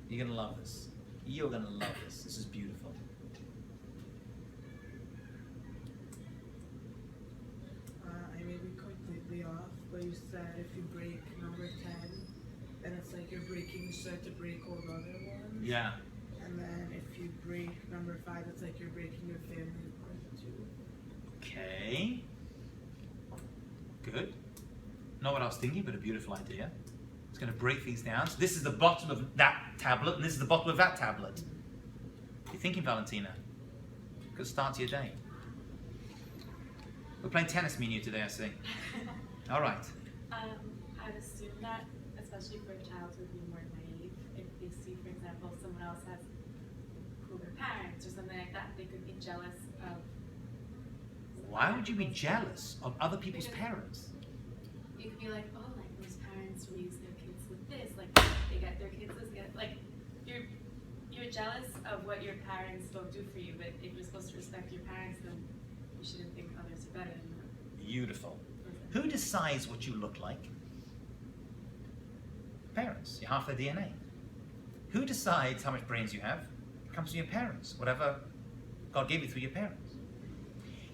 You're going to love this. You're going to love this. This is beautiful. I may be completely off, but you said if you break number 10, then it's like you're breaking, you start to break all the other ones. Yeah. And then if you break number 5, it's like you're breaking your family apart too. Okay. Good. Not what I was thinking, but a beautiful idea. It's going to break things down. So this is the bottom of that tablet, and this is the bottom of that tablet. You're thinking, Valentina. Good start to your day. We're playing tennis, me and you, today, I see. All right. I'd assume that, especially for a child who would be more naive, if they see, for example, someone else has cooler parents or something like that, they could be jealous of. Why would you be jealous of other people's parents? You could be like, oh, like those parents raise their kids with this, like they get their kids this, like you're jealous of what your parents don't do for you, but if you're supposed to respect your parents, then you shouldn't think others are better than you. Beautiful. Who decides what you look like? Parents. You're half their DNA. Who decides how much brains you have? It comes from your parents. Whatever God gave you through your parents.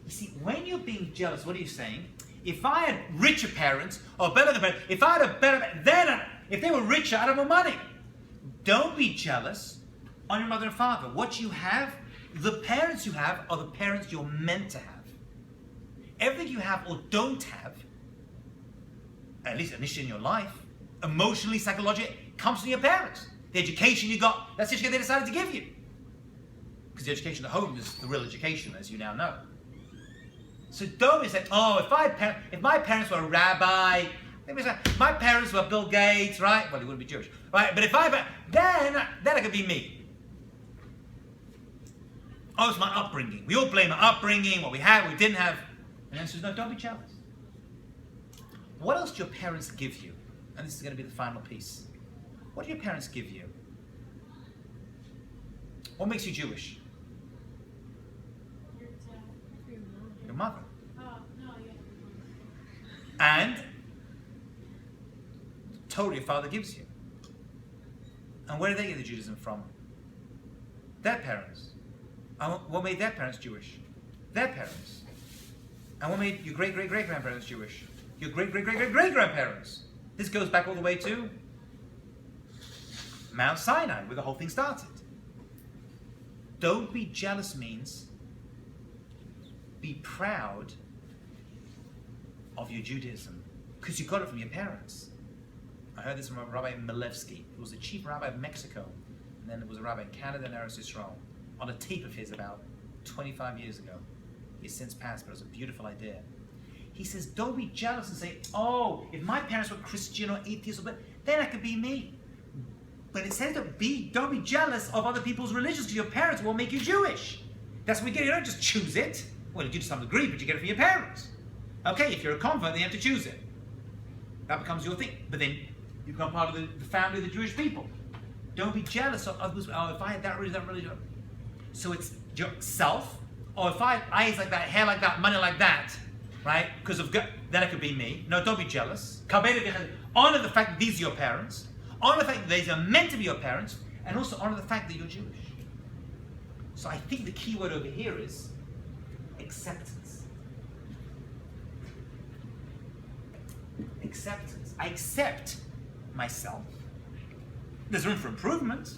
You see, when you're being jealous, what are you saying? If I had richer parents, or better than parents, if I had a better, then if they were richer, I'd have more money. Don't be jealous on your mother and father. What you have, the parents you have, are the parents you're meant to have. Everything you have or don't have, at least initially in your life, emotionally, psychologically, comes from your parents. The education you got, that's the education they decided to give you. Because the education at home is the real education, as you now know. So don't be saying, oh, if my parents were a rabbi, my parents were Bill Gates, right? Well, he wouldn't be Jewish, right? But then it could be me. Oh, it's my upbringing. We all blame our upbringing, what we had, what we didn't have. And the answer is no, don't be jealous. What else do your parents give you? And this is going to be the final piece. What do your parents give you? What makes you Jewish? Your mother. Oh, no, yeah. And Torah your father gives you. And where do they get the Judaism from? Their parents. And what made their parents Jewish? Their parents. And what made your great-great-great-grandparents Jewish? Your great-great-great-great-great-grandparents. This goes back all the way to Mount Sinai, where the whole thing started. Don't be jealous means be proud of your Judaism, because you got it from your parents. I heard this from Rabbi Milevsky, who was the chief rabbi of Mexico, and then there was a rabbi in Canada and Eretz Yisrael, on a tape of his about 25 years ago. He's since passed, but it was a beautiful idea. He says, don't be jealous and say, oh, if my parents were Christian or atheist, then that could be me. But it says don't be jealous of other people's religions, because your parents will make you Jewish. That's what we get. You don't just choose it. Well, you do to some degree, but you get it from your parents. Okay, if you're a convert, then you have to choose it. That becomes your thing. But then you become part of the family of the Jewish people. Don't be jealous of others. Oh, if I had that religion. So it's yourself. Or if I had eyes like that, hair like that, money like that, right? Because of God, then it could be me. No, don't be jealous. Honor the fact that these are your parents. Honor the fact that these are meant to be your parents. And also honor the fact that you're Jewish. So I think the key word over here is acceptance. Acceptance. I accept myself. There's room for improvement,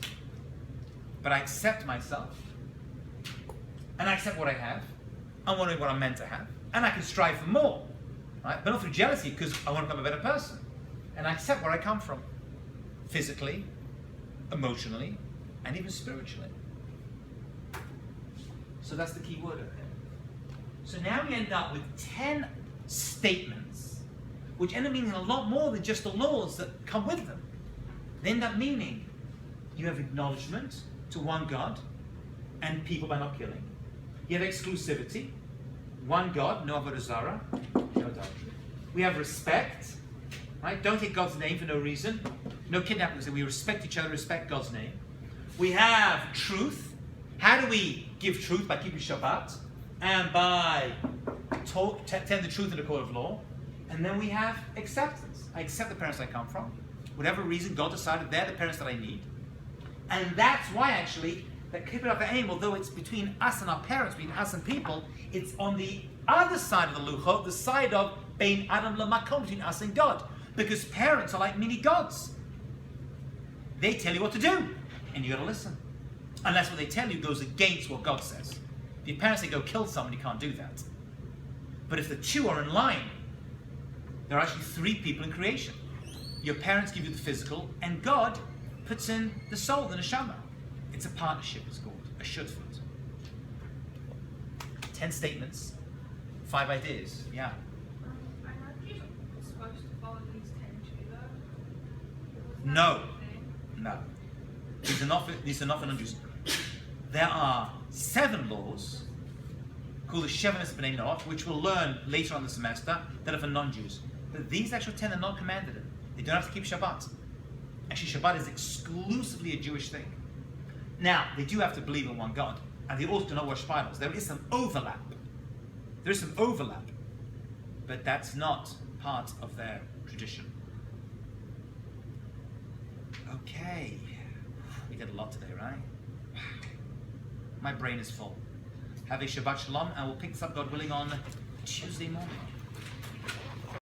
but I accept myself, and I accept what I have, and what I'm meant to have, and I can strive for more, right? But not through jealousy, because I want to become a better person, and I accept where I come from, physically, emotionally, and even spiritually. So that's the key word over here. So now we end up with 10 statements, which end up meaning a lot more than just the laws that come with them. They end up meaning you have acknowledgement to one God and people by not killing. You have exclusivity, one God, no avodah zarah, no idolatry. We have respect, right? Don't take God's name for no reason. No kidnapping. So we respect each other, respect God's name. We have truth. How do we give truth? By keeping Shabbat and by telling the truth in the court of law. And then we have acceptance. I accept the parents I come from. Whatever reason, God decided they're the parents that I need. And that's why, actually, that keeping up the aim, although it's between us and our parents, between us and people, it's on the other side of the luchot, the side of bein adam lamakom, between us and God. Because parents are like mini gods. They tell you what to do, and you got to listen. Unless what they tell you goes against what God says. If your parents say go kill someone, you can't do that. But if the two are in line, there are actually three people in creation. Your parents give you the physical, and God puts in the soul, the neshama. It's a partnership, it's called, a shutfut. 10 statements, 5 ideas, yeah. I'm not just supposed to follow these 10 too, though? No. No. These are not for non-Jews. There are 7 laws called the Shevanis B'nai Noach, which we'll learn later on the semester, that are for non-Jews. But these actual 10 are not commanded in. They don't have to keep Shabbat. Actually, Shabbat is exclusively a Jewish thing. Now, they do have to believe in one God, and they also do not wash spiders. There is some overlap. But that's not part of their tradition. Okay. We did a lot today, right? Wow. My brain is full. Have a Shabbat Shalom, and we'll pick this up, God willing, on Tuesday morning.